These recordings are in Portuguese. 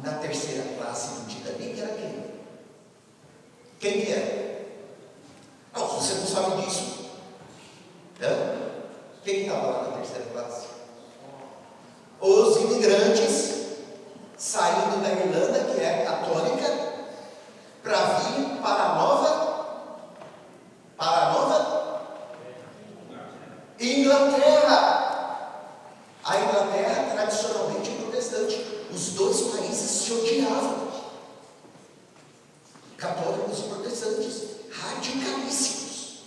na terceira classe do Titanic era quem? Quem que era? Não, você não sabe disso. Quem estava lá na terceira classe? Os imigrantes saindo da Irlanda, que é católica, para vir para a nova Inglaterra. A Inglaterra tradicionalmente é protestante. Os dois países se odiavam. Católicos e protestantes, radicalíssimos.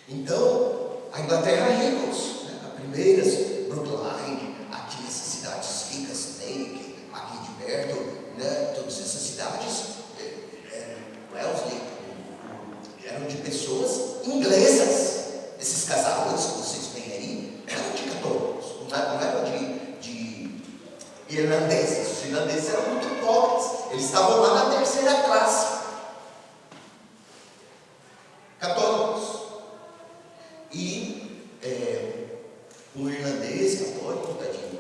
Então, a Inglaterra ricos, né? A primeira, Brookline, aqui nessas cidades ricas, Snake, aqui de perto, né? Todas essas cidades, Wellesley, eram de pessoas inglesas. Esses casarões que vocês têm aí eram de católicos, não eram de irlandeses. Os irlandeses eram muito pobres, eles estavam lá na terceira classe. Católicos. E o irlandês católico, tadinho,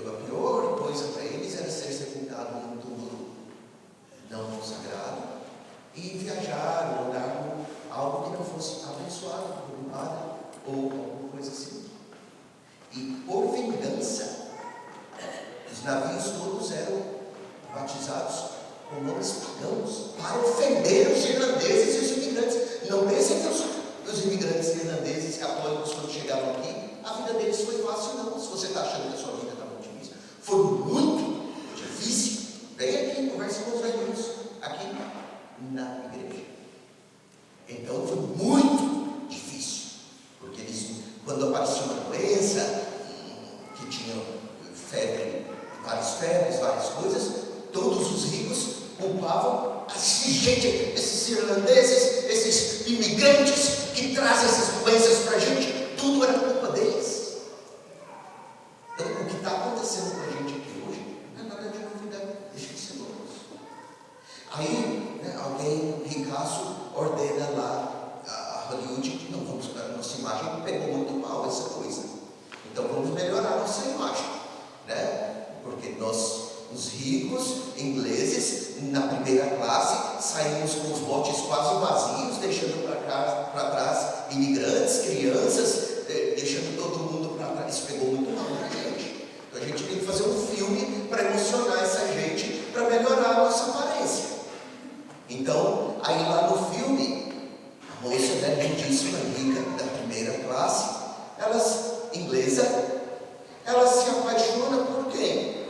a pior coisa para eles era ser sepultado num túmulo não consagrado e viajar, ou andar com algo que não fosse abençoado por um padre ou alguma coisa assim. E por vingança, os navios todos eram batizados com nomes pagãos para ofender os irlandeses e os imigrantes. Não pensem que os imigrantes irlandeses católicos, quando chegaram aqui, a vida deles foi fácil, não. Se você está achando que a sua vida está muito difícil, foi muito difícil. Vem aqui e conversa com os velhinhos aqui na igreja. Então foi muito difícil, porque eles, quando aparecia uma doença, que tinha febre, várias febres, várias coisas, todos os ricos culpavam esses irlandeses, esses imigrantes que trazem essas doenças para a gente, tudo era culpa deles. Então, o que está acontecendo com a gente aqui hoje não é nada de novidade, deixa de ser loucos. Aí, alguém ricaço ordena lá a Hollywood que não vamos para a nossa imagem, pegou muito mal essa coisa. Então, vamos melhorar a nossa imagem, né? Porque nós, os ricos ingleses, na primeira classe, saímos com os botes quase vazios, deixando para trás imigrantes, crianças, deixando todo mundo para trás. Isso pegou muito mal na gente. Então a gente tem que fazer um filme para emocionar essa gente, para melhorar a nossa aparência. Então, aí lá no filme, a moça da lindíssima rica da primeira classe, inglesa, ela se apaixona por quem?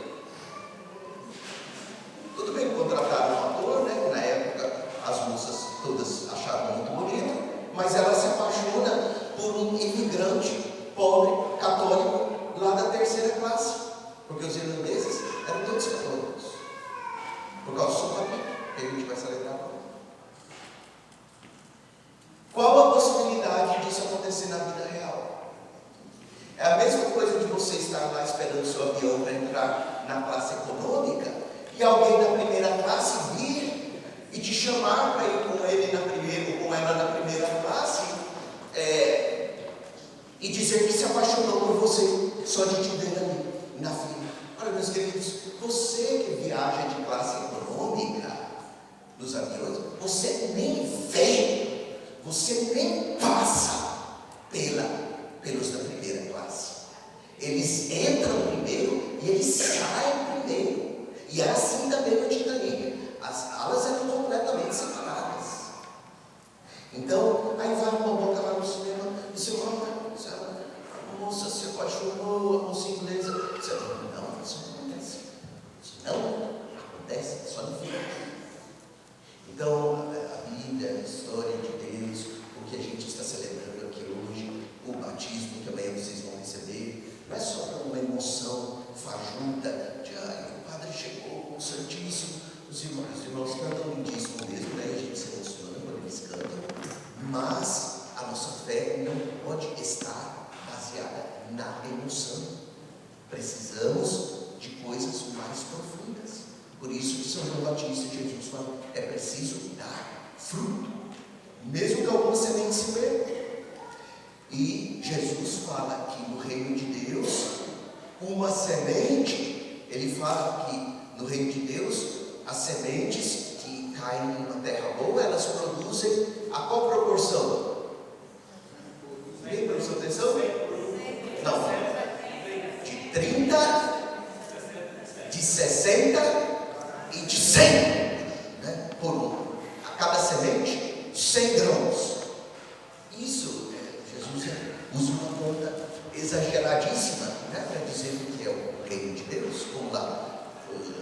Tudo bem, contrataram um ator, né? Na época as moças todas acharam muito bonito, mas ela se apaixona por um imigrante pobre, católico, lá da terceira classe, porque os irlandeses eram todos católicos, por causa do sotaque, que a gente vai se alegrar agora. Qual a possibilidade disso acontecer na vida real? É a mesma coisa de você estar lá esperando o seu avião para entrar na classe econômica e alguém da primeira classe vir e te chamar para ir com ele na primeira, ou com ela na primeira classe, e dizer que se apaixonou por você só de te ver ali na fila. Olha, meus queridos, você que viaja de classe econômica nos aviões, você nem vê, você nem passa pelos da primeira classe. Eles entram primeiro e eles saem primeiro. E era assim também no Titanic. As alas eram completamente separadas. Então, aí vai uma boca lá no cinema e você fala, a moça se apaixonou, a moça inglesa. Você fala, não, isso não acontece. Isso não acontece, só no filme. Então, a Bíblia, a história de Deus, o que a gente está celebrando aqui hoje, o batismo que amanhã vocês vão receber, não é só para uma emoção fajuta de, o padre chegou com o Santíssimo, os irmãos cantam lindíssimo mesmo, né? A gente se emociona quando eles cantam, mas a nossa fé não pode estar baseada na emoção. Precisamos de coisas mais profundas. Por isso que São João Batista, Jesus fala, é preciso dar fruto, mesmo que alguma semente se perca. E Jesus fala que no reino de Deus, uma semente, ele fala que no reino de Deus, as sementes que caem em uma terra boa, elas produzem a qual proporção? Ninguém prestou atenção? Não. De 30, de 60 e de 100, né? Por um. A cada semente, 100 grãos. Isso, Jesus usa uma conta exageradíssima, né? Para dizer o que é o reino de Deus. Como lá,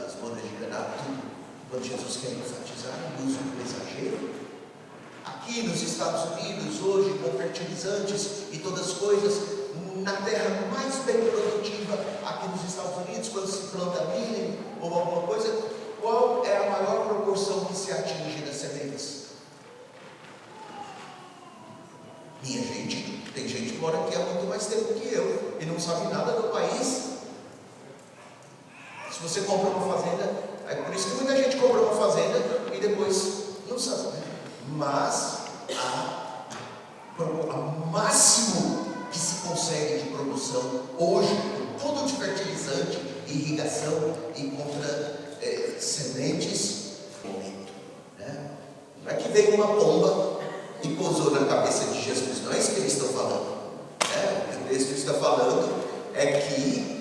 as bodas de Caná, tudo. Quando Jesus quer enfatizar, ele usa um exagero. Aqui nos Estados Unidos, hoje, com fertilizantes e todas as coisas, na terra mais bem produtiva, aqui nos Estados Unidos, quando se planta milho ou alguma coisa, qual é a maior proporção que se atinge das sementes? Minha gente, tem gente que mora aqui há muito mais tempo que eu e não sabe nada do país. Se você compra uma fazenda, é por isso que muita gente compra uma fazenda e depois não sabe, né? Mas o máximo que se consegue de produção hoje, com tudo de fertilizante, irrigação e contra sementes, né? Não é que veio uma pomba e pousou na cabeça de Jesus, não é isso que eles estão falando, né? O que o texto está falando é que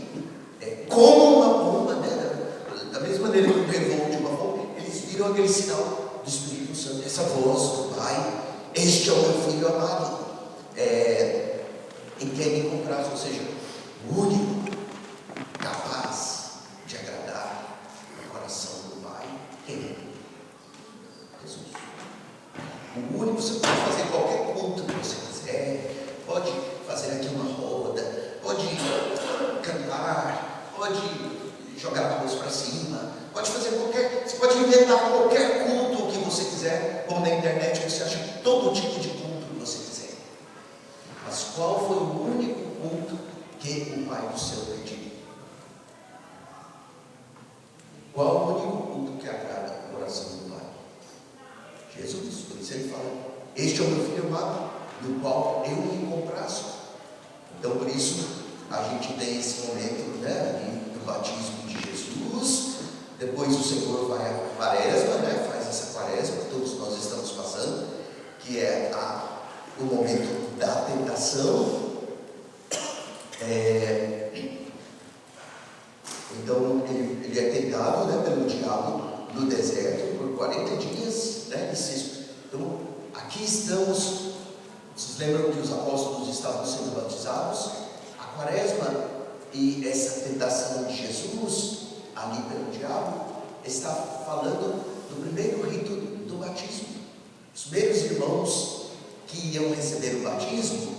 como uma pomba, né? Da mesma maneira que o revoo de uma pomba, eles viram aquele sinal do Espírito Santo, essa voz do Pai: este é o meu filho amado, em quem me compraz, ou seja, o único capaz de agradar o coração do Pai. Quem é? Jesus. O único. Você pode fazer qualquer culto que você quiser, pode fazer aqui uma roda, pode cantar, pode jogar a voz para cima, pode fazer você pode inventar qualquer culto que você quiser, como na internet você acha todo tipo de culto que você quiser. Mas qual foi o único culto que o Pai do céu pediu? Qual o único culto que agrada o coração do Pai? Jesus. Por isso ele fala: este é o meu filho amado, no qual eu me comprazo. Então por isso a gente tem esse momento, né, do batismo de Jesus. Depois o Senhor vai à quaresma, né, faz essa quaresma que todos nós estamos passando, que é o momento da tentação. Então ele é tentado, né, pelo diabo no deserto por 40 dias, né? Então aqui estamos. Vocês lembram que os apóstolos estavam sendo batizados? A quaresma e essa tentação de Jesus ali pelo diabo está falando do primeiro rito do batismo. Os primeiros irmãos que iam receber o batismo,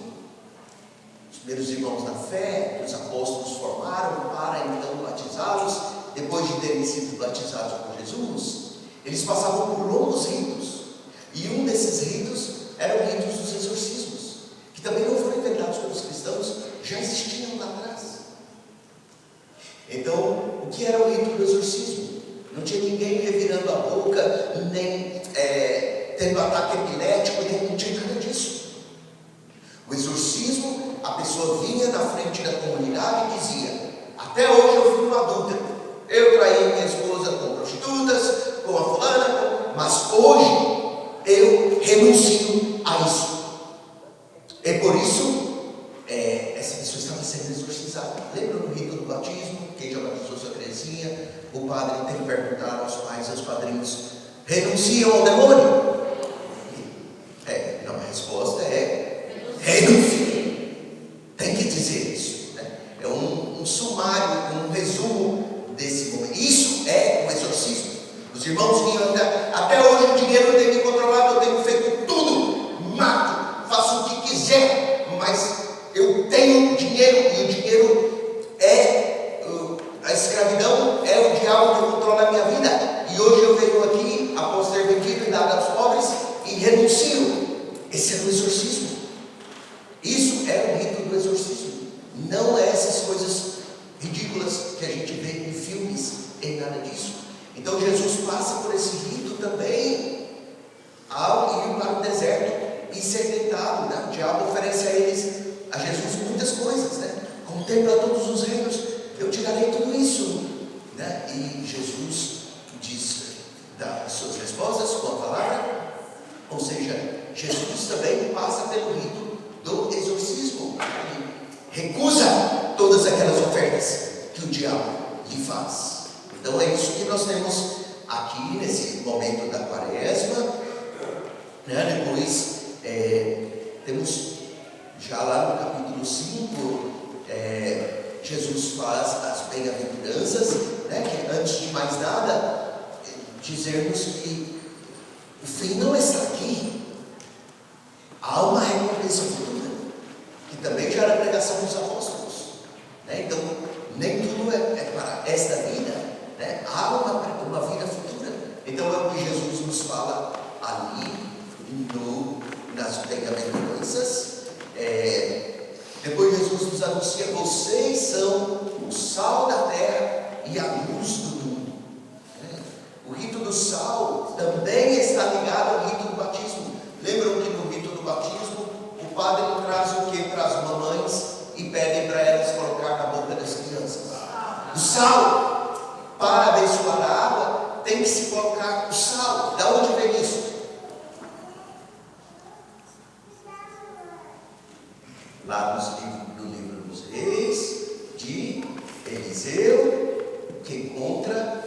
os primeiros irmãos da fé que os apóstolos formaram para então batizá-los, depois de terem sido batizados por Jesus, eles passavam por longos ritos, e um desses ritos eram ritos dos exorcismos, que também não foram inventados pelos cristãos, já existiam lá atrás. Então, o que era o rito do exorcismo? Não tinha ninguém revirando a boca, nem tendo ataque epilético, nem não tinha nada disso. O exorcismo, a pessoa vinha na frente da comunidade e dizia: até hoje eu fui uma adúltera, eu traí minha esposa com prostitutas, com a fulana, mas hoje eu renuncio a isso. E por isso essa pessoa estava sendo exorcizada. Lembra no rito do batismo? Quem já batizou sua criancinha, o padre tem que perguntar aos pais e aos padrinhos: renunciam ao demônio? Não, a resposta é: renunciem. Tem que dizer isso, né? É um sumário, um resumo desse momento. Isso é o exorcismo. Os irmãos vinham até hoje o dinheiro tem me controlado, eu tenho feito tudo, mato, faço o que quiser, mas eu tenho dinheiro, e o dinheiro a escravidão é o diabo que controla a minha vida, e hoje eu venho aqui, após ter vendido e dado aos pobres, e renuncio. Esse é o exorcismo. Isso é o rito do exorcismo. Não é essas coisas ridículas que a gente vê em filmes, em nada disso. Então Jesus passa por esse rito também ao ir para o deserto e ser tentado, né? O diabo oferece a Jesus muitas coisas, né? Contempla todos os reinos, eu tirarei tudo isso, né? E Jesus diz, dá as suas respostas com a palavra. Ou seja, Jesus também passa pelo rito do exorcismo. Ele recusa todas aquelas ofertas que o diabo lhe faz. Então é isso que nós temos aqui nesse momento da quaresma, né? Depois temos já lá no capítulo 5, Jesus faz as bem-aventuranças, né? Que antes de mais nada, dizermos que o fim não está aqui. Há uma recompensa futura, que também já era a pregação dos apóstolos, né? Então, nem tudo é para esta vida, né? Há uma vida futura. Então, é o que Jesus nos fala ali, nas bem-aventuranças. Depois Jesus nos anuncia: vocês são o sal da terra e a luz do mundo. O rito do sal também está ligado ao rito do batismo. Lembram que no rito do batismo o padre traz o que para as mamães e pede para elas colocar na boca das crianças? O sal. Para abençoar a água tem que se colocar o sal. Da onde vem isso? Lá no livro dos Reis, de Eliseu, que encontra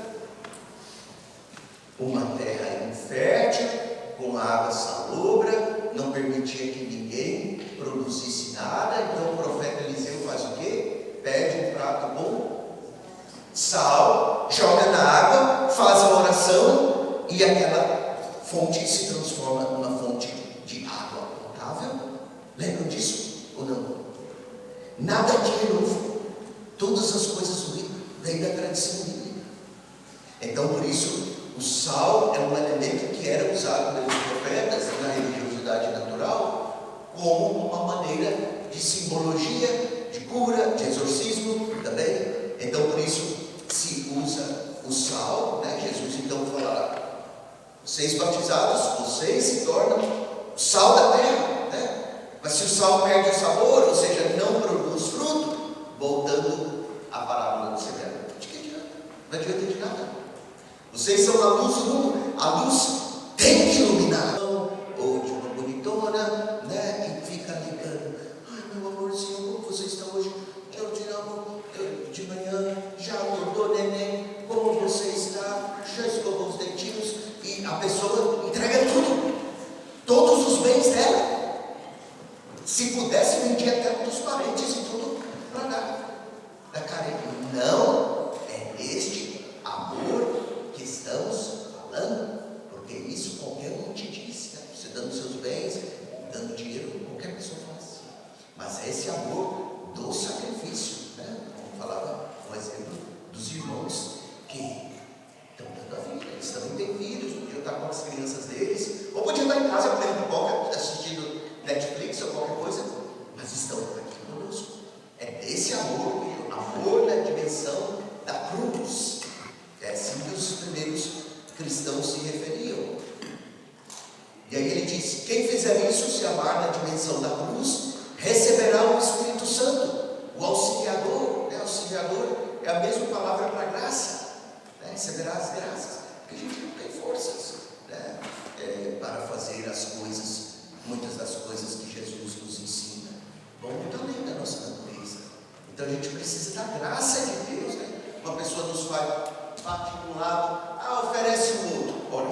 uma terra infértil, com água salobra, não permitia que ninguém produzisse nada. Então o profeta Eliseu faz o quê? Pede um prato com sal, joga na água, faz a oração e aquela fonte se transforma numa fonte de água potável. Lembram disso ou não? Nada aqui é novo. Todas as coisas do livro vêm da tradição bíblica. Então, por isso, o sal é um elemento que era usado pelos profetas na religiosidade natural como uma maneira de simbologia, de cura, de exorcismo também. Então, por isso, se usa o sal, né? Jesus então fala: vocês batizados, vocês se tornam o sal da terra, né? Mas se o sal perde o sabor, ou seja, não produz fruto, voltando à parábola do semeador, de que adianta? Não adianta de nada. Vocês são a luz do mundo. A luz tem que iluminar. Ou de uma bonitona, né, que fica ligando: ai, meu amorzinho, como você está hoje? Eu te amo. De manhã já acordou, neném? Como você está? Já escovou os dentinhos? E a pessoa entrega tudo, todos os bens dela. Se pudesse, vendia até um dos parentes e tudo para dar da carência. Não é este amor que estamos falando, porque isso qualquer um te diz, né? Você dando seus bens, dando dinheiro, qualquer pessoa faz. Mas é esse amor do sacrifício, né? Como falava o exemplo dos irmãos que estão dando a vida. Eles também têm filhos, podiam estar com as crianças deles, ou podiam estar em casa comendo pipoca, assistindo Netflix ou qualquer coisa, mas estão aqui conosco. É desse amor, na dimensão da cruz. É assim que os primeiros cristãos se referiam. E aí ele diz: quem fizer isso, se amar na dimensão da cruz, receberá o Espírito Santo, o auxiliador. Auxiliador é a mesma palavra para graça, né? Receberá as graças, porque a gente não tem forças, né? Para fazer as coisas, muitas das coisas que Jesus nos ensina vão muito além da nossa natureza. Então a gente precisa da graça de Deus, né? Uma pessoa nos bate de um lado, oferece o outro. Ora,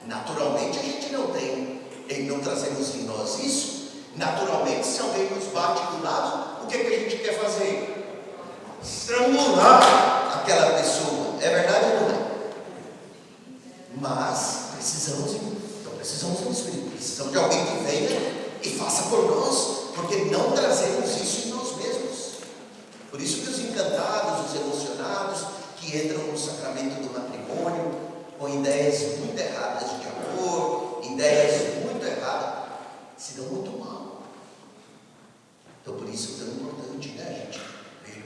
naturalmente a gente não tem, não trazemos em nós isso. Naturalmente, se alguém nos bate do lado, o que a gente quer fazer? Estrangular aquela pessoa. É verdade ou não é? Mas precisamos do Espírito, precisamos de alguém que venha e faça por nós, porque não trazemos isso em nós mesmos. Por isso que os encantados, os emocionados, que entram no sacramento do matrimônio com ideias muito erradas de amor, ideias muito erradas, se dão muito mal. Então, por isso é tão importante, né, gente?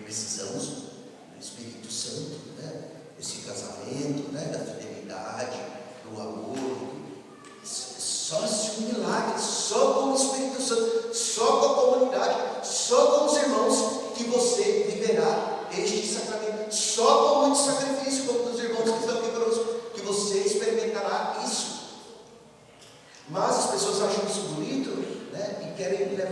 Precisamos do Espírito Santo, né? Esse casamento, né? Da fidelidade, do amor. Só se um milagre, só com o Espírito Santo, só com a comunidade, só com os irmãos, que você viverá este sacramento, só com muito sacrifício.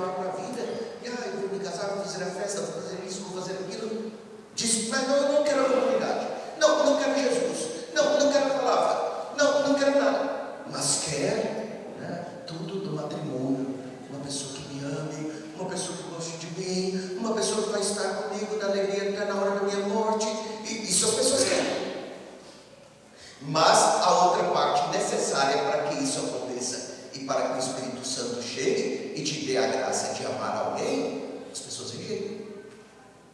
levar para a vida. E eu vou me casar, vou fazer a festa, vou fazer isso, vou fazer aquilo. Diz, mas não, eu não quero a comunidade. Não, não quero Jesus. Não, não quero a palavra. Não, não quero nada. Mas quer, né, tudo do matrimônio. Uma pessoa que me ame, uma pessoa que goste de mim, uma pessoa que vai estar comigo na alegria até na hora da minha morte. E isso as pessoas querem. Mas a outra parte necessária para que isso aconteça e para que o Espírito Santo chegue e te dê a graça de amar alguém, as pessoas rejeitam.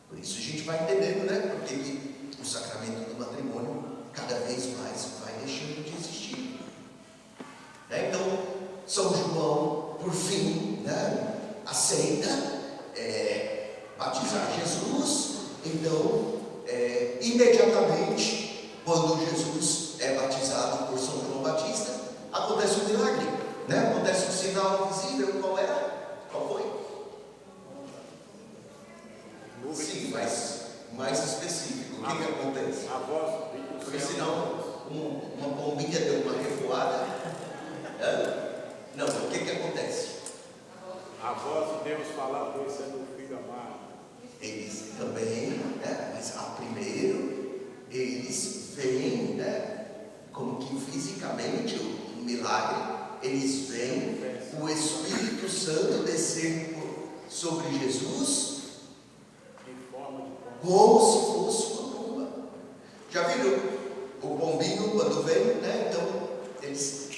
Por isso a gente vai entendendo, né? Porque o sacramento do matrimônio cada vez mais vai deixando de existir. Né? Então, São João, por fim, né, aceita batizar Jesus. Então, imediatamente, quando Jesus é batizado por São João Batista, acontece um milagre, né? Acontece um sinal visível. Qual era? Qual foi? Sim, mas mais específico. O que acontece? A voz do Porque céu. senão uma bombinha deu uma revoada. Não, o que acontece? A voz de Deus falar, pois é meu filho amado. Eles também, né? Mas primeiro eles veem, né, como que fisicamente um milagre, eles veem o Espírito Santo descer sobre Jesus Em forma de pomba. como se fosse uma pomba. Já viram o pombinho quando vem, né? Então eles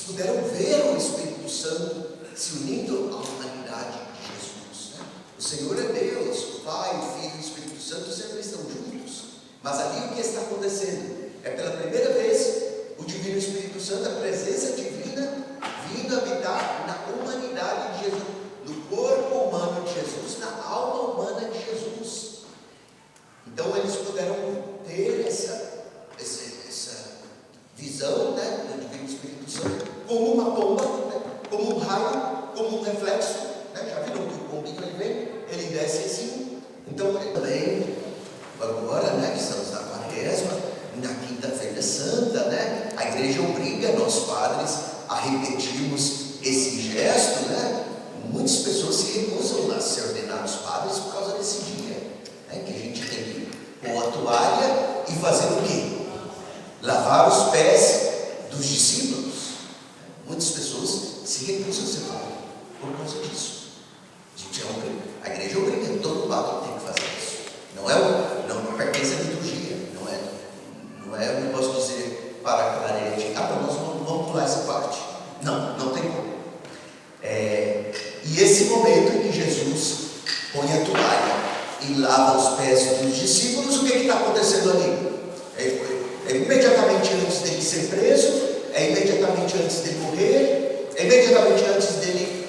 puderam ver o Espírito Santo se unindo à humanidade de Jesus, né? O Senhor é Deus, o Pai, o Filho e o Espírito Santo sempre estão juntos. Mas ali o que está acontecendo? É pela primeira vez o Divino Espírito Santo, a presença divina, vindo habitar na humanidade de Jesus, no corpo humano de Jesus, na alma humana de Jesus. Então eles puderam ter essa visão, né, do Divino Espírito Santo, como uma pomba, né, como um raio, como um reflexo, né? Já viram que o pombinho ele desce assim. Então também agora, né, que estamos na Quaresma, na Quinta-feira Santa, né, a igreja obriga nós padres a repetirmos esse gesto, né? Muitas pessoas se recusam a ser ordenados padres por causa desse dia, né, que a gente tem que pôr a toalha e fazer o quê? Lavar os pés dos discípulos. Muitas pessoas se recusam a ser padre por causa disso. A igreja obriga, todo padre tem que fazer isso. Não pertence à liturgia, não é um negócio de dizer para a clarete, nós vamos pular essa parte. Não tem como. E esse momento em que Jesus põe a toalha e lava os pés dos discípulos, o que está acontecendo ali? É imediatamente antes dele ser preso, é imediatamente antes dele morrer, é imediatamente antes dele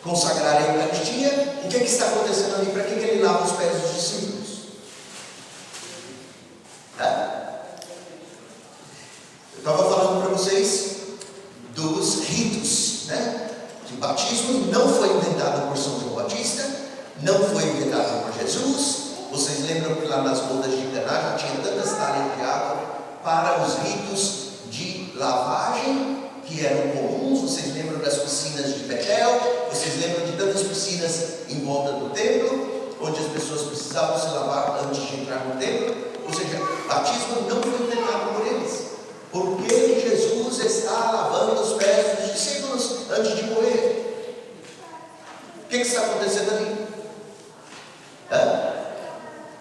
consagrar a Eucaristia. O que está acontecendo ali? Para que ele lava os pés dos discípulos? Eu estava falando para vocês dos ritos, né? Que o batismo não foi inventado por São João Batista, não foi inventado por Jesus. Vocês lembram que lá nas bodas de Caná já tinha tantas talhas de água para os ritos de lavagem que eram comuns? Vocês lembram das piscinas de Betel? Vocês lembram de tantas piscinas em volta do templo, onde as pessoas precisavam se lavar antes de entrar no templo? Ou seja, o batismo não foi inventado por eles. Por que Jesus está lavando os pés dos discípulos antes de morrer? O que está acontecendo ali?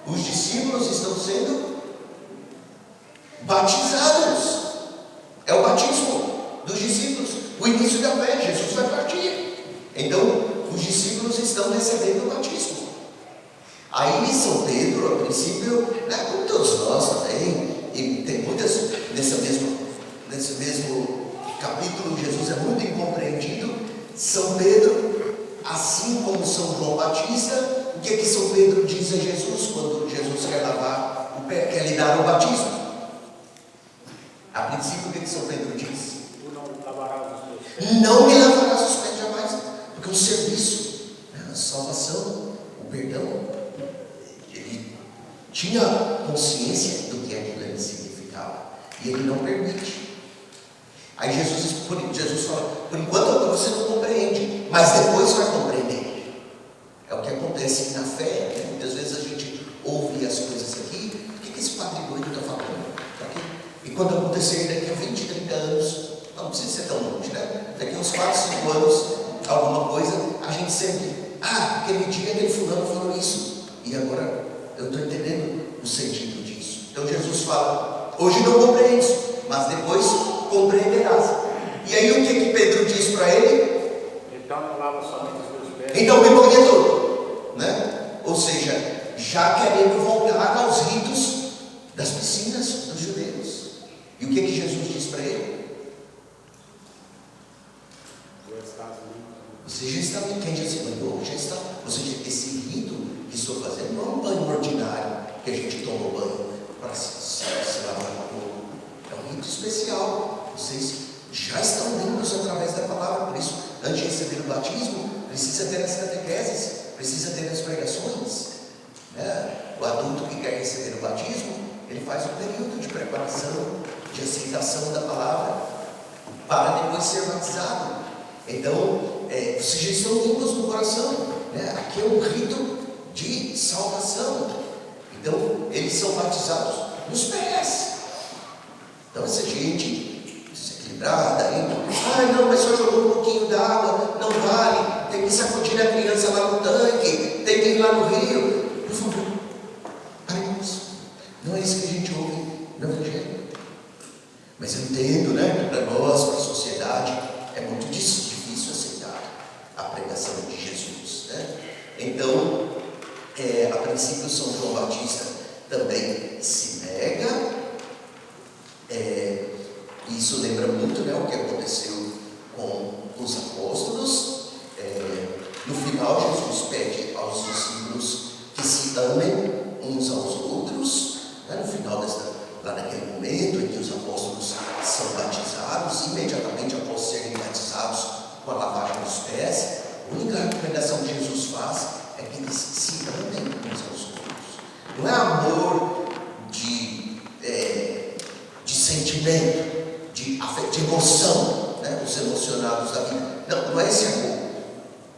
Os discípulos estão sendo batizados. É o batismo dos discípulos, o início da fé. Jesus vai partir. Então, os discípulos estão recebendo o batismo. Aí São Pedro, a princípio, né, como todos nós também, e tem muitas, nesse mesmo capítulo, Jesus é muito incompreendido. São Pedro, assim como São João Batista, o que São Pedro diz a Jesus quando Jesus quer lavar o pé, quer lhe dar o batismo? A princípio, o que São Pedro diz? Tu não lavarás os teus pés. Não me lavarás os pés jamais, porque o serviço, a salvação, o perdão, ele tinha consciência do que aquilo significava, e ele não permite. Aí Jesus fala, por enquanto você não compreende, mas depois vai compreender. É o que acontece na fé, né? Muitas vezes a gente ouve as coisas aqui, o que esse padre doido está falando? Tá aqui? E quando acontecer daqui a 20, 30 anos, não precisa ser tão longe, né? Daqui a uns 4, 5 anos, alguma coisa, a gente sempre, aquele dia aquele fulano falou isso, e agora eu estou entendendo o sentido disso. Então Jesus fala, hoje não compreendes, mas depois compreenderás. E aí o que Pedro diz para ele? Então não lava somente os meus pés. Então me banha todo, né? Ou seja, já querendo voltar aos ritos das piscinas dos judeus. E o que Jesus diz para ele? Você já está, quem já se banhou, já está. Ou seja, esse rito que estou fazendo não é um banho ordinário que a gente toma banho para se lavar o corpo. É um rito especial. Vocês já estão limpos através da palavra. Por isso, antes de receber o batismo, precisa ter as catequeses, precisa ter as pregações, né? O adulto que quer receber o batismo, ele faz um período de preparação, de aceitação da palavra, para depois ser batizado. Então, vocês já estão limpos no coração, né? Aqui é um rito de salvação. Então, eles são batizados nos pés. Então, essa gente desequilibrada, não, mas só jogou um pouquinho d'água, não vale, tem que sacudir a criança lá no tanque, tem que ir lá no rio. Por favor, parem com isso. Não é isso que a gente ouve no Evangelho. Mas eu entendo, né? Para nós, para a sociedade, é muito difícil aceitar a pregação de Jesus, né? Então, a princípio, São João Batista também se nega. Isso lembra muito, né, o que aconteceu com os apóstolos. No final, Jesus pede aos discípulos que se amem uns aos outros, né? No final lá naquele momento em que os apóstolos são batizados, imediatamente após serem batizados com a lavagem dos pés, a única recomendação que Jesus faz é que eles se amem uns aos outros. Não é amor de sentimento, de emoção, né? Os emocionados da vida. Não é esse amor,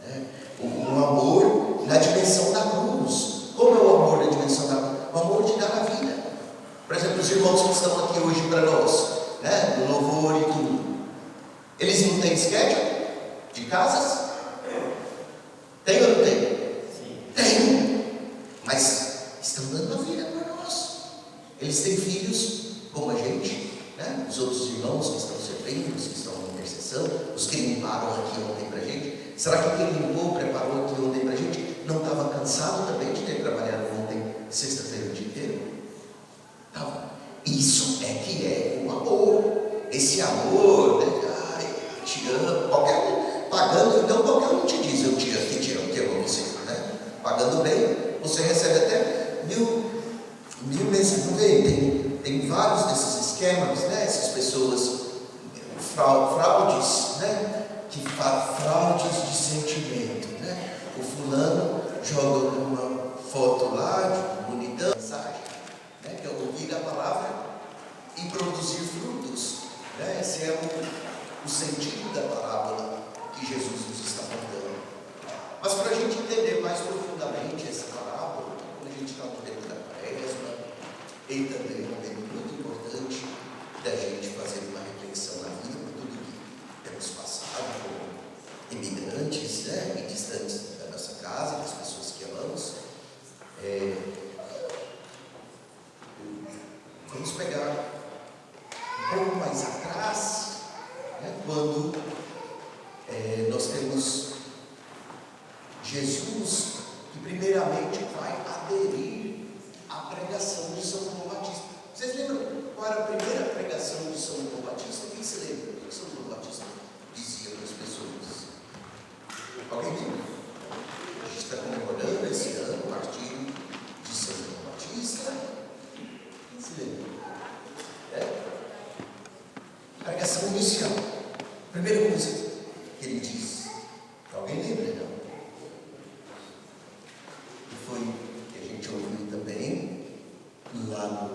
né? Um amor na dimensão da cruz. Como é o amor na dimensão da cruz? O amor de dar a vida. Por exemplo, os irmãos que estão aqui hoje para nós, né? No louvor e tudo, eles não têm schedule de casas? Tem ou não tem? Sim. Tem, mas estão dando a vida para nós. Eles têm filhos como a gente, né? Os outros irmãos que estão servindo, os que estão em intercessão, os que limparam aqui ontem para a gente. Será que quem limpou, preparou aqui ontem para a gente, não estava cansado também de ter trabalhado ontem, sexta-feira, o dia inteiro? Não. Isso é que é o amor. Esse amor, né? Te amo, qualquer um, pagando, então qualquer um te diz, eu te amo, que amo você, né? Pagando bem, você recebe até mil meses, não vem? Tem vários desses esquemas, né? Essas pessoas, fraudes, né? Que fraudes de sentimento, né? O fulano joga uma foto lá, de bonitão, mensagem, né? Que é ouvir a palavra e produzir frutos, né? Esse é o sentido da parábola que Jesus nos está contando. Mas para a gente entender mais profundamente essa parábola, quando a gente está no tempo da Quaresma, e também um momento muito importante da gente fazer uma reflexão na vida por tudo que temos passado como imigrantes, né, e distantes da nossa casa, das pessoas que amamos. Vamos pegar um pouco mais atrás, né, quando nós temos Jesus, que primeiramente vai aderir à pregação de São João Batista. Vocês lembram qual era a primeira pregação de São João Batista? Quem se lembra? O que São João Batista dizia para as pessoas? Alguém lembra? A gente está comemorando esse ano o martírio de São João Batista. Quem se lembra? Pregação inicial. Primeira coisa que ele diz. Alguém lembra, não? E foi que a gente ouviu também lá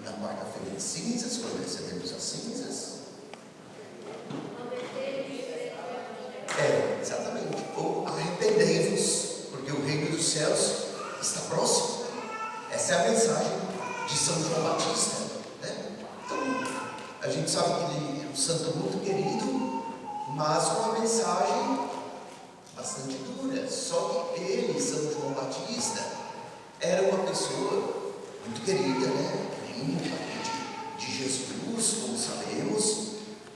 na quarta-feira de cinzas, quando recebemos as cinzas. gente sabe que ele é um santo muito querido, mas com uma mensagem bastante dura. Só que ele, São João Batista, era uma pessoa muito querida, né? De Jesus, como sabemos,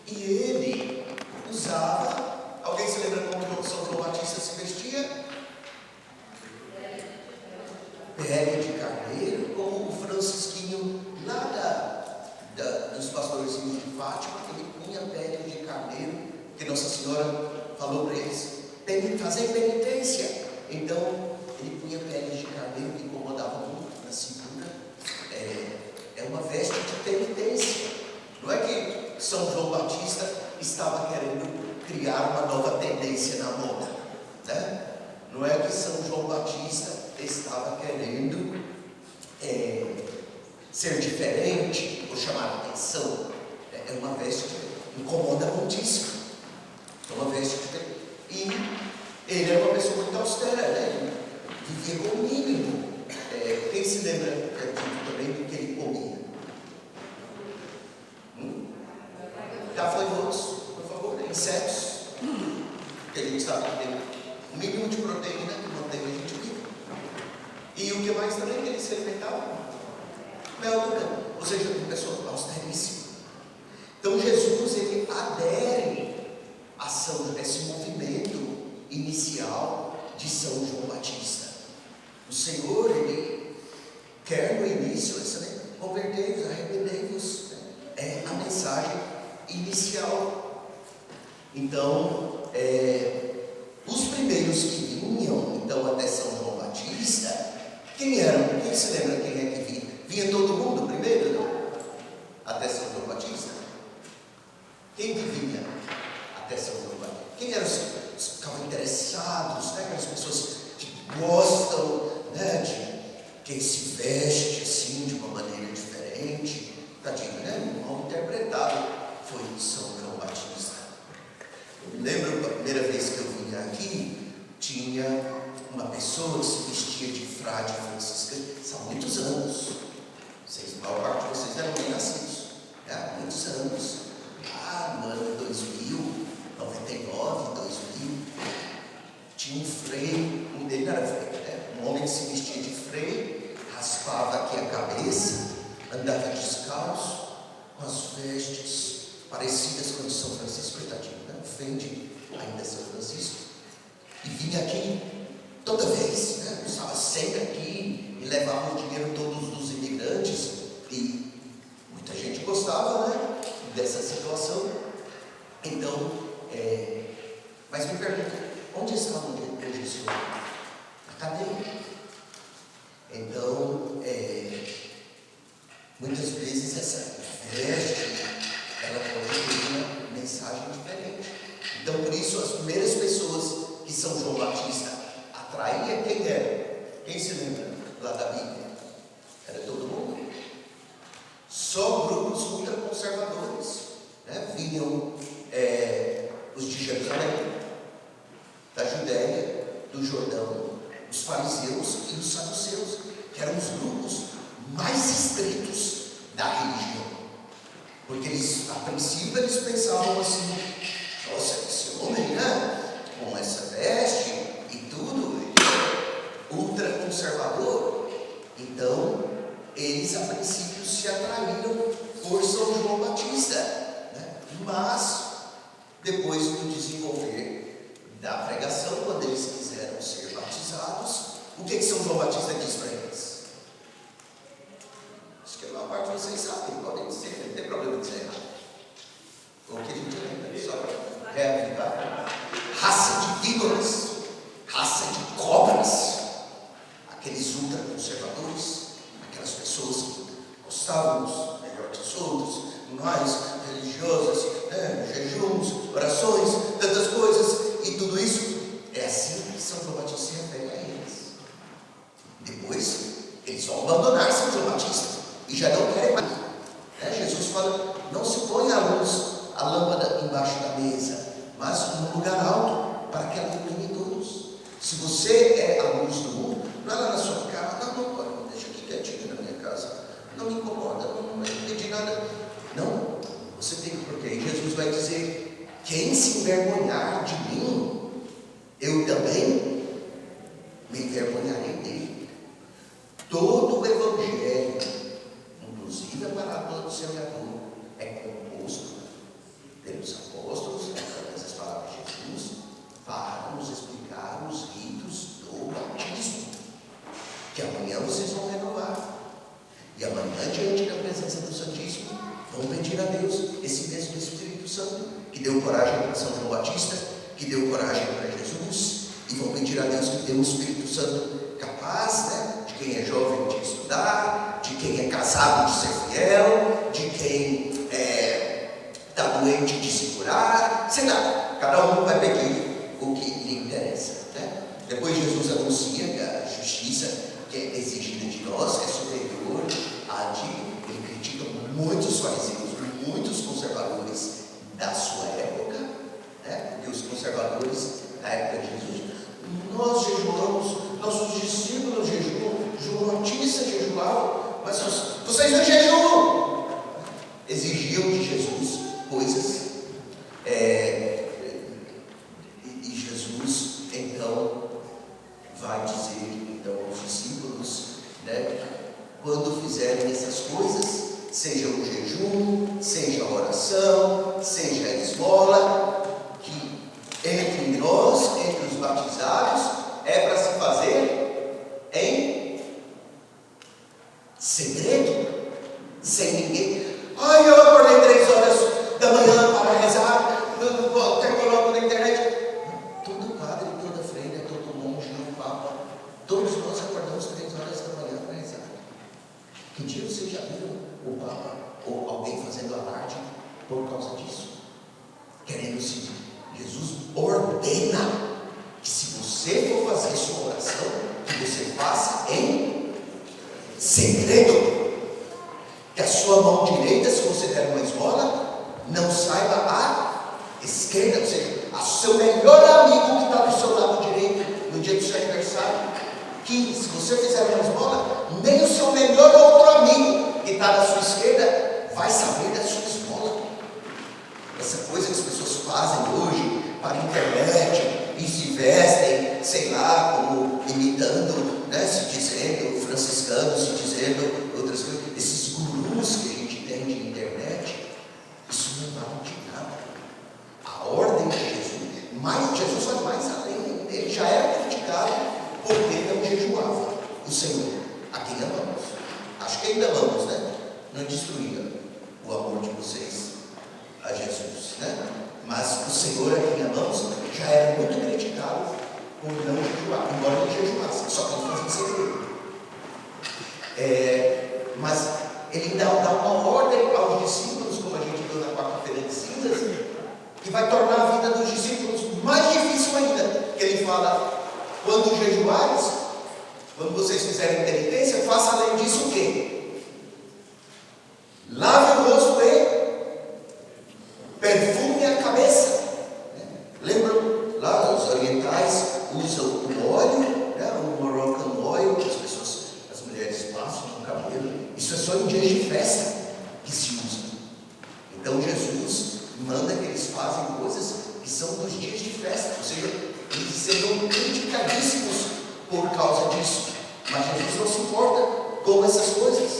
e ele usava. Alguém se lembra como São João Batista se vestia? Pele de carneiro, como o Francisquinho lá dos pastorzinhos de Fátima, ele punha pele de carneiro, que Nossa Senhora falou para eles fazer penitência. Então ele punha pele de carneiro que incomodava muito na cintura. É uma veste de penitência. Não é que São João Batista estava querendo criar uma nova tendência na moda, né? Não é que São João Batista estava querendo ser diferente ou chamar atenção. É uma veste que incomoda muitíssimo. É uma veste diferente. E ele era uma pessoa muito austera, né? Ele vivia com o mínimo. Quem se lembra também do que ele comia? Gafanhotos, por favor, insetos. Porque a gente sabe que tem o mínimo de proteína que mantém a gente vivo. E o que mais também que ele se alimentava? Mel do campo. Ou seja, uma pessoa austeríssima. Então Jesus, ele adere a esse movimento inicial de São João Batista. O Senhor, ele quer no início, convertei-vos, arrependei-vos. É a mensagem inicial. Então, os primeiros que vinham então até São João Batista, quem eram? Quem se lembra quem é que vinha? Vinha todo mundo primeiro, não? Até São João Batista? Quem que vinha até São João Batista? Quem eram os que ficavam interessados, né? Aquelas pessoas que gostam, né? De quem se veste assim de uma maneira diferente. Tadinho, né? Mal interpretado foi São João Batista. Eu me lembro, a primeira vez que eu vim aqui, tinha uma pessoa que se vestia de frade franciscano, há muitos anos. A maior parte de vocês eram nem nascidos, há muitos anos. No ano 2000, 99, 2000, tinha um frei, ele não era frei, né? Um homem que se vestia de frei, raspava aqui a cabeça, andava descalço, com as vestes parecidas com a de São Francisco, coitadinho, né? Ofende ainda São Francisco, e vinha aqui toda vez, né? Estava sempre aqui e levava o dinheiro todos dos imigrantes, e muita gente gostava, né? Dessa situação. Então, mas me pergunta, onde estava hoje o Senhor? Na cadeia. Então, muitas vezes essa veste, ela pode ter uma mensagem diferente. Então, por isso, as primeiras pessoas que São João Batista atraía, quem era? Quem se lembra lá da Bíblia? Era todo mundo. Só grupos ultraconservadores, né? Vinham os de Jerusalém, da Judéia, do Jordão, os fariseus e os saduceus, que eram os grupos mais estritos da religião. Porque eles, a princípio, eles pensavam assim: nossa, esse homem, né? Com essa veste e tudo, ele é ultraconservador. Então, eles a princípio se atraíram por São João Batista, né? Mas depois do desenvolver da pregação, quando eles quiseram ser batizados, o que São João Batista diz para eles? Acho que a maior parte de vocês sabem, podem dizer, não tem problema dizer errado. O que a gente lembra, só para reavivar: raça de víboras, raça de cobras, aqueles ultraconservadores, aquelas pessoas que gostavam melhor que os outros, mais religiosas, né? Jejuns, orações, tantas coisas, e tudo isso é assim que São João Batista se refere a eles. Depois, eles vão abandonar São João Batista e já não querem mais, né? Jesus fala: não se põe a luz, a lâmpada embaixo da mesa, mas num lugar alto, para que ela ilumine todos. Se você é a luz do mundo, não é lá na sua casa, deixa aqui quietinho na minha casa, não me incomoda, não pedi nada. Não, Você tem que, porque aí Jesus vai dizer: quem se envergonhar de mim, eu também me envergonharei dele. Todo o Evangelho, inclusive a parábola do semeador, é composto pelos apóstolos, através das palavras de Jesus, para nos explicar os ritos do batismo, que amanhã vocês vão renovar. E amanhã, diante da presença do Santíssimo, vão pedir a Deus esse mesmo Espírito Santo, que deu coragem para São João Batista, que deu coragem para Jesus, e vão pedir a Deus que dê um Espírito Santo capaz, de quem é jovem de estudar, de quem é casado de ser fiel, de quem está doente de se curar, sei lá, cada um vai pedir o que lhe interessa. Depois Jesus anuncia que a justiça que é exigida de nós é superior à de, ele critica muitos fariseus, muitos conservadores da sua época, porque os conservadores da época de Jesus, nós jejuamos, nossos discípulos jejuam, João Batista jejuava, mas vocês não jejuam. Exigiam de Jesus coisas, e Jesus então vai dizer aos discípulos, quando fizerem essas coisas, seja o jejum, seja a oração, seja a esmola, que entre nós, entre os batizados, é para se fazer em segredo, sem ninguém. Ai, eu acordei 3 horas da manhã para rezar, até coloco na internet. Todo padre, toda freira, todo monge, todo papa, todos nós acordamos 3 horas da manhã para rezar. Que dia vocês já viram o papa ou alguém fazendo alarde por causa disso? Querendo se Jesus ordena que se você for fazer sua oração, que você faça em segredo. Que a sua mão direita, se você der uma esmola, não saiba a esquerda, ou seja, a seu melhor amigo que está do seu lado direito no dia do seu aniversário. Que se você fizer uma esmola, nem o seu melhor outro amigo que está na sua esquerda vai saber da sua esmola. Essa coisa que as pessoas fazem hoje para a internet e se vestem, sei lá, como imitando, se dizendo franciscanos, se dizendo outras coisas, esses gurus que a gente tem de internet, isso não vale de nada. A ordem de Jesus, mas Jesus vai mais além, ele já era criticado porque não jejuava. O Senhor, a quem amamos, acho que ainda amamos, não destruía o amor de vocês a Jesus, mas o Senhor a quem amamos já era muito criticado por não jejuar, embora ele jejuasse, só que ele fazia segredo. Mas ele dá uma ordem aos discípulos, como a gente viu na quarta-feira de cinzas, que vai tornar a vida dos discípulos mais difícil ainda. Que ele fala: quando jejuares, quando vocês fizerem penitência, faça além disso o quê? Lave o rosto e perfume a cabeça. Lembram? Lá os orientais usam o óleo, o Moroccan oil, que as mulheres passam no cabelo. Isso é só em dias de festa que se usa. Então Jesus manda que eles fazem coisas que são dos dias de festa, ou seja, eles seriam criticadíssimos por causa disso. Mas Jesus não se importa com essas coisas.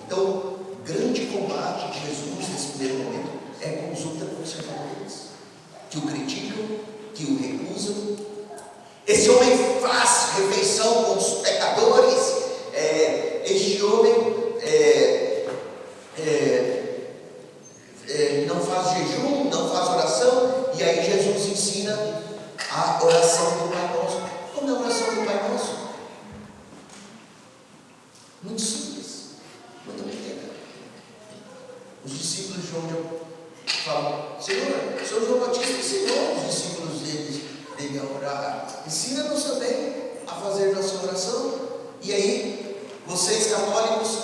Então, o grande combate de Jesus nesse primeiro momento é com os ultraconservadores, que o criticam, que o recusam. Esse homem faz refeição com os pecadores. Este homem não faz jejum, não faz oração. E aí Jesus ensina a oração do Pai Nosso. Como é a oração do Pai Nosso? Muito simples, muito pequena. Os discípulos de João falam: Senhor João Batista ensinou os discípulos dele a orar. Ensina-nos também a fazer nossa oração. E aí, vocês católicos,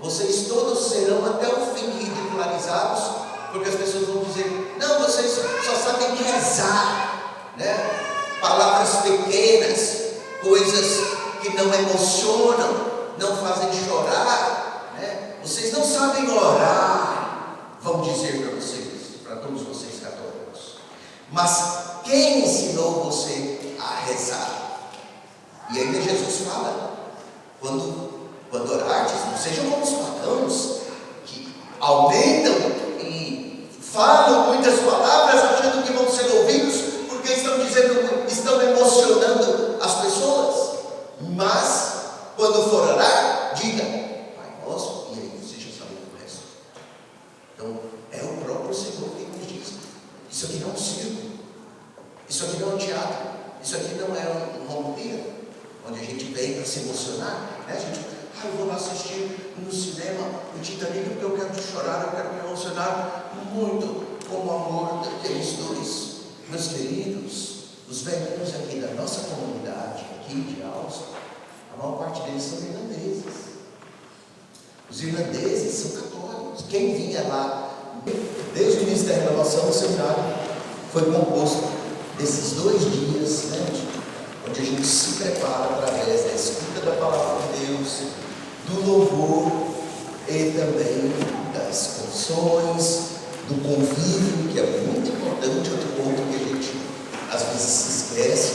vocês todos serão até o fim ridicularizados, porque as pessoas vão dizer: não, vocês só sabem rezar, palavras pequenas, coisas que não emocionam, não fazem chorar, vocês não sabem orar, vão dizer para vocês. Mas quem ensinou você a rezar? E ainda Jesus fala, quando orardes, não sejam como os pagãos, que aumentam e falam muitas palavras achando que vão ser ouvidos, porque estão emocionando as pessoas. Mas quando for orar, diga Pai Nosso, e aí você já sabe o resto. Então é o próprio Senhor que nos diz: isso aqui não é um circo, isso aqui não é um teatro, isso aqui não é uma rompia onde a gente vem para se emocionar, né? A gente, eu vou lá assistir no cinema o Titanic porque eu quero chorar, eu quero me emocionar muito com o amor daqueles dois. Meus queridos, os velhinhos aqui da nossa comunidade, aqui de Alça, a maior parte deles são irlandeses. Os irlandeses são católicos. Quem vinha lá, desde o início da renovação do seminário, foi composto desses 2 dias, né, onde a gente se prepara através da escuta da palavra de Deus, do louvor e também das canções, do convívio, que é muito importante. Outro ponto que a gente às vezes se esquece,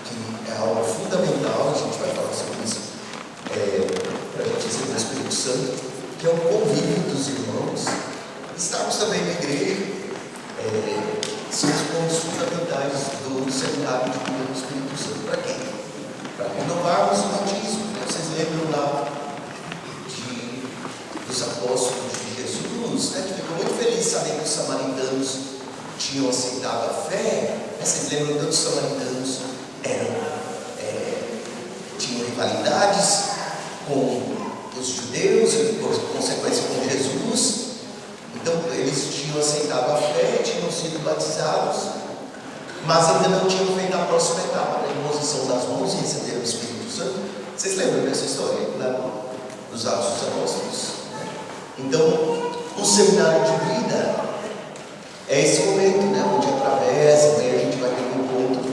que é algo fundamental, a gente vai falar sobre isso, para a gente receber o Espírito Santo, que é o convívio dos irmãos. Estarmos também na igreja, são os pontos fundamentais do seminário de vida do Espírito Santo. Para quê? Para renovarmos o batismo. Vocês lembram lá dos apóstolos de Jesus, né, que ficou muito feliz sabendo que os samaritanos tinham aceitado a fé. Vocês lembram que os samaritanos tinham rivalidades com os judeus e por consequência com Jesus. Então eles tinham aceitado a fé, tinham sido batizados, mas ainda não tinham feito a próxima etapa da imposição das mãos e receberam o Espírito Santo. Vocês lembram dessa história lá nos Atos dos Apóstolos? Então, o seminário de vida é esse momento, né, onde através, a gente vai ter um encontro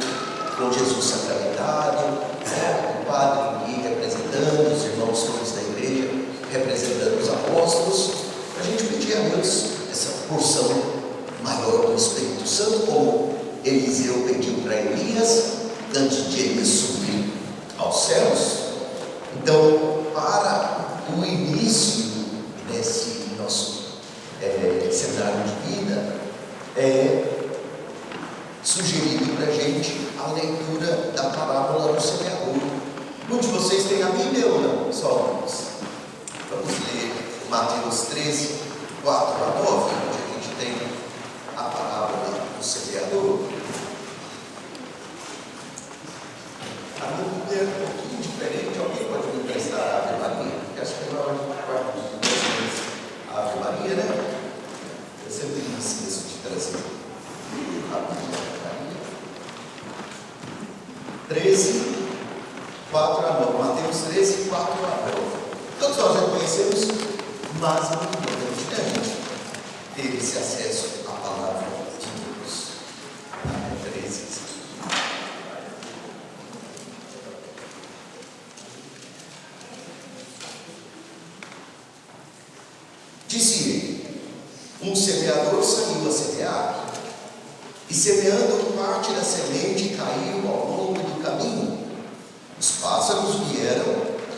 com Jesus sacramentado, né, o padre aqui representando, os irmãos todos da igreja representando os apóstolos, para a gente pedir a Deus essa porção maior do Espírito Santo, como Eliseu pediu para Elias antes de ele subir aos céus. Então, para o início desse nosso cenário de vida, sugerido para a gente a leitura da parábola do semeador. Muitos de vocês têm a Bíblia ou não? Só vamos ler Mateus 13, 4 a 9, onde a gente tem a parábola do semeador. A minha Bíblia é um pouquinho diferente. Alguém pode me emprestar a Ave Maria? Porque acho que é na hora de quarto de vocês a Ave Maria, né? Eu sempre me esqueço de trazer a Bíblia. 13, 4 a 9. Mateus 13, 4 a 9. Todos nós já conhecemos, mas é muito importante, né, gente, ter esse acesso à palavra de Deus. 13. Disse ele: um semeador saiu a semear, e semeando parte da semente caiu ao longo do caminho. Os pássaros vieram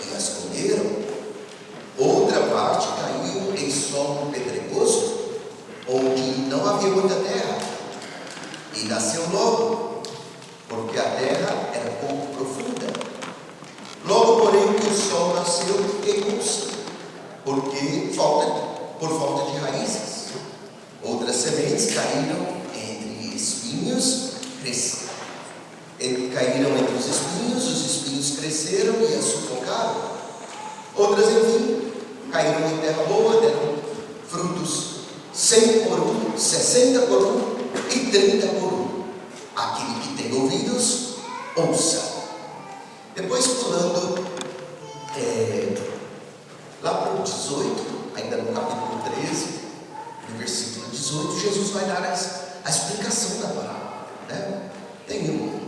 e as comeram. Outra parte caiu em solo pedregoso, onde não havia muita terra, e nasceu logo, porque a terra era pouco profunda. Logo, porém, que o sol nasceu, secou-se, por falta de raízes. Outras sementes caíram entre espinhos, caíram entre os espinhos cresceram e as sufocaram. Outras, enfim, caíram em terra boa, deram frutos 100 por 1, 60 por 1 e 30 por 1. Aquele que tem ouvidos, ouça. Depois, pulando lá para o 18, ainda no capítulo 13, no versículo 18, Jesus vai dar a explicação da parábola, né? Tem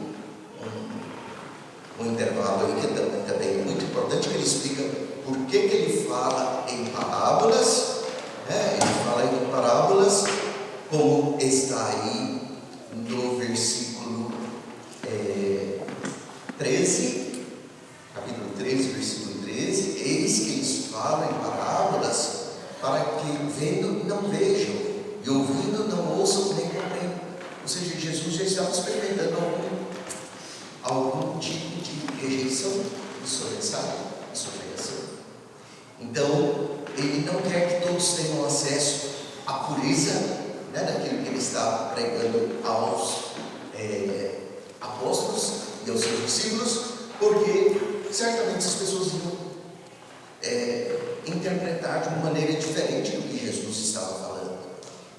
um intervalo aí que é também muito importante, que ele explica por que ele fala em parábolas, né? Ele fala em parábolas, como está aí no versículo 13, capítulo 13, versículo 13, eis que eles falam em parábolas, para que vendo não vejam, e ouvindo não ouçam nem compreendam. Ou seja, Jesus já estava experimentando algum tipo de rejeição, de soberbação. Então, ele não quer que todos tenham acesso à pureza, né, daquilo que ele está pregando aos apóstolos e aos seus discípulos, porque certamente as pessoas iam interpretar de uma maneira diferente do que Jesus estava falando.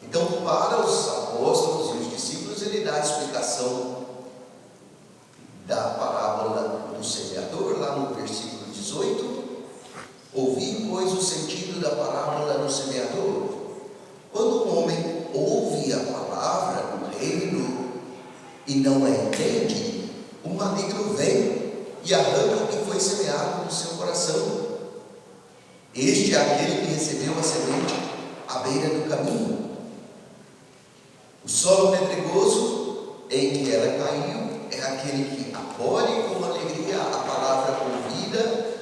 Então, para os apóstolos e os discípulos, ele dá a explicação da parábola do semeador, lá no versículo 18. Ouvi, pois, o sentido da parábola do semeador. Quando um homem ouve a palavra do reino e não a entende, o maligno vem e arranca o que foi semeado no seu coração. Este é aquele que recebeu a semente à beira do caminho. O solo pedregoso em que ela caiu é aquele que acolhe com alegria a palavra ouvida,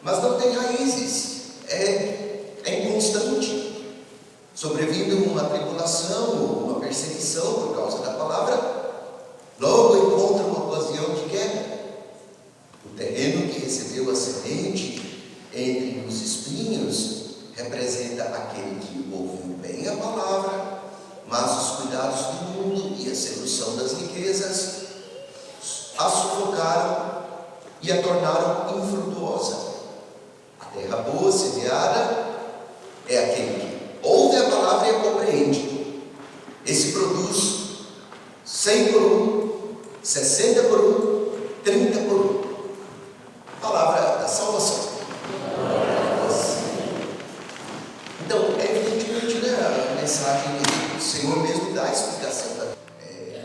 mas não tem raízes, é inconstante. Sobrevindo uma tribulação ou uma perseguição por causa da palavra, logo encontra uma ocasião de queda. O terreno que recebeu a semente entre os espinhos representa aquele que ouviu bem a palavra, mas os cuidados do mundo e a sedução das riquezas a sufocaram e a tornaram infrutuosa. A terra boa semeada é aquele que ouve a palavra e a compreende. Esse produz 100 por 1, 60 por 1, 30 por 1. Palavra da salvação. Então, evidentemente, né, a mensagem do Senhor mesmo dá a explicação.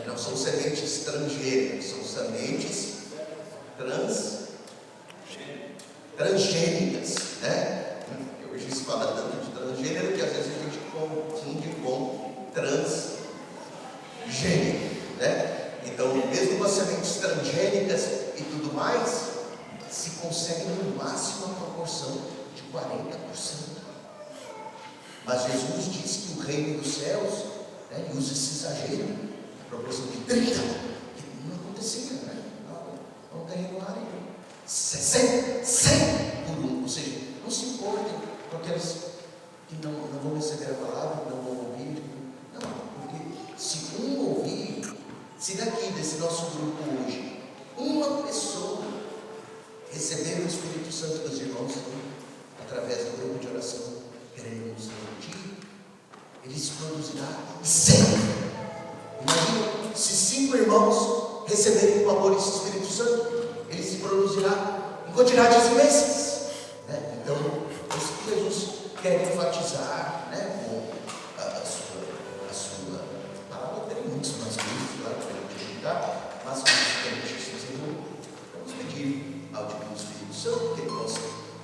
Não são sementes transgênicas, são sementes transgênicas, né? Hoje se fala tanto de transgênero que às vezes a gente confunde com transgênico, né? Então, mesmo com as sementes transgênicas e tudo mais, se consegue no máximo uma proporção de 40%. Mas Jesus diz que o reino dos céus, né, ele usa esse exagero, a proporção de 30%, que não acontecia, né? Não tem no ar, 60, 100 por 1, ou seja, não se importem com aqueles que não vão receber a palavra, não vão ouvir. Não, porque se um ouvir, se daqui desse nosso grupo hoje, uma pessoa receber o Espírito Santo dos irmãos através do grupo de oração, querendo nos reunir, ele se produzirá 100. Imagina, se 5 irmãos receberem o amor desse Espírito Santo, ele se produzirá em quantidades imensas, né? Então, isso que Jesus quer enfatizar, né, com a sua palavra. Tem muitos mais coisas, claro, para a gente explicar, mas vamos pedir ao Divino Espírito Santo que ele possa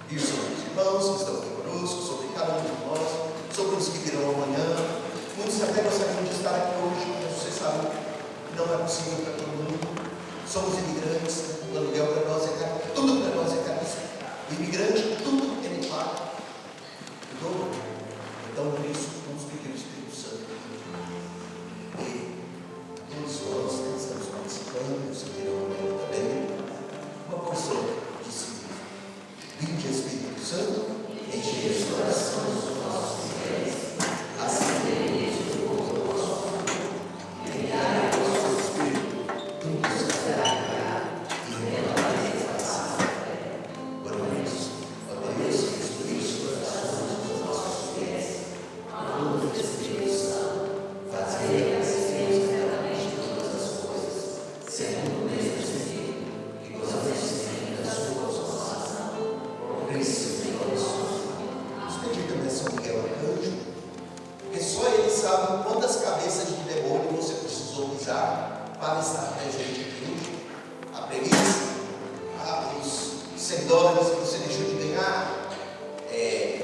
vir sobre os irmãos que estão aqui conosco, sobre cada um de nós, sobre os que virão amanhã. Muitos até gostariam de estar aqui hoje, mas vocês sabem que não é possível para todo mundo. Somos imigrantes, né? O aluguel para nós é caro, tudo para nós é caríssimo. O imigrante, tudo ele paga. Então, por isso, vamos pedir o Espírito Santo. E todos nós, né, estamos participando, os que virão amanhã também, uma porção de si. Vinde, Espírito Santo, enche os corações dos nossos fiéis, acendei o fogo do nosso amor, enviai o vosso Espírito, tudo se fará e renovareis a nossa fé. Oramos, ó Deus, que instruís os corações dos nossos fiéis, a luz do Espírito Santo, fazei aceitemos plenamente todas as coisas, segundo o mesmo Espírito, que gozamos sempre da sua consolação. Por Cristo, Senhor nosso. Vamos pedir também a São Miguel Arcanjo, porque só ele sabe quantas cabeças de demônio você precisou pisar para estar presente aqui hoje. A preguiça, os $100 que você deixou de ganhar,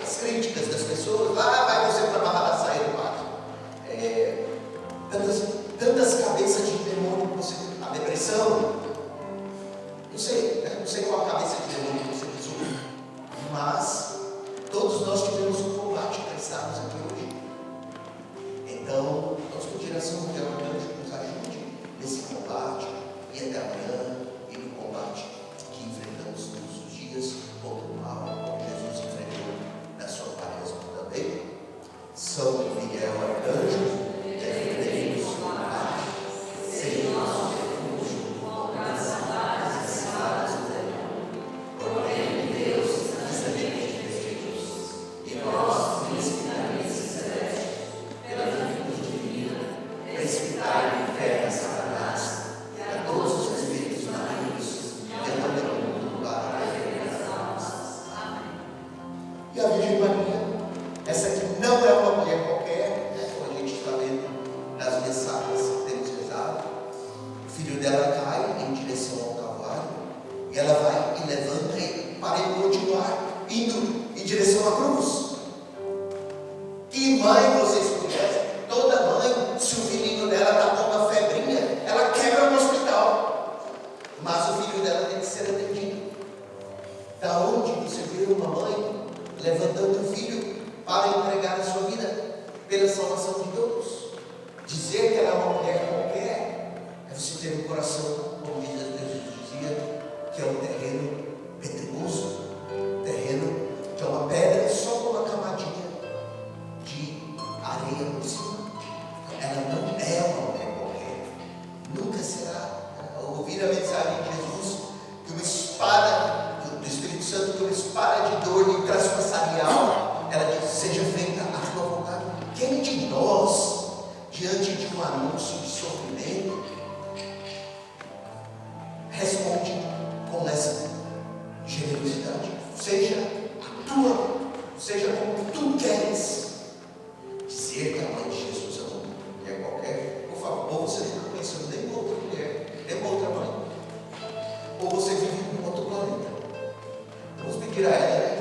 as críticas das pessoas, vai você para a barra da saída do parque. Tantas cabeças de Deus. Dizer que ela é uma mulher qualquer é você ter um coração, como Jesus dizia, que é um terreno pedregoso, terreno que é uma pedra só com uma camadinha de areia por cima. Ela não é uma mulher qualquer, nunca será. Ouvir a mensagem de Jesus, que uma espada do Espírito Santo, que uma espada de dor transpassarial, ela diz: seja feita a tua vontade. Quem de nós, diante de um anúncio de sofrimento, responde com essa generosidade? Seja a tua, seja como tu queres. Dizer que a mãe de Jesus é uma mulher qualquer, por favor, você não está pensando nem em outra mulher, nem em outra mãe, ou você vive em outro planeta. Vamos pedir a ela, né?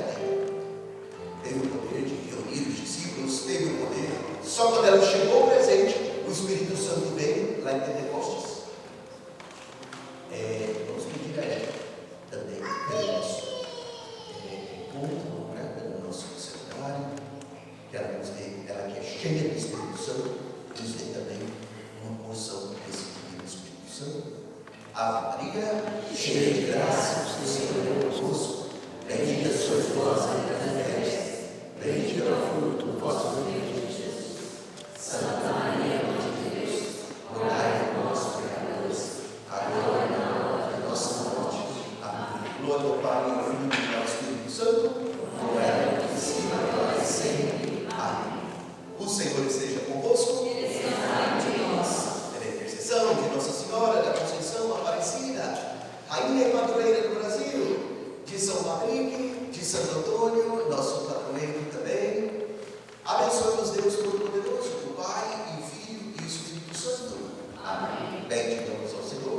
Teve o poder de reunir os discípulos, teve o poder. Só quando ela chegou presente, o Espírito Santo veio lá em Pentecostes. Vamos pedir a ela também, pelo nosso culto, né? Pelo nosso secretário, que ela nos dê, ela que é cheia do Espírito Santo, nos dê também uma porção desse divino Espírito Santo. Ave Maria, cheia de graça, o Senhor é convosco. Bendita sois vós entre as mulheres, bendito é o fruto do vosso ventre, Jesus. Santa Maria, Mãe de Deus, rogai por nós, pecadores, agora e na hora de nossa morte. Amém. Glória ao Pai, ao Filho e ao Espírito Santo, como era no princípio, agora e sempre. Amém. O Senhor esteja convosco. Pela intercessão de Nossa Senhora da Conceição Aparecida, Rainha e Padroeira do Brasil, de São Patrick, de Santo Antônio, nosso padroeiro também. Abençoe-nos Deus Todo-Poderoso, o Pai, e o Filho e o Espírito Santo. Amém.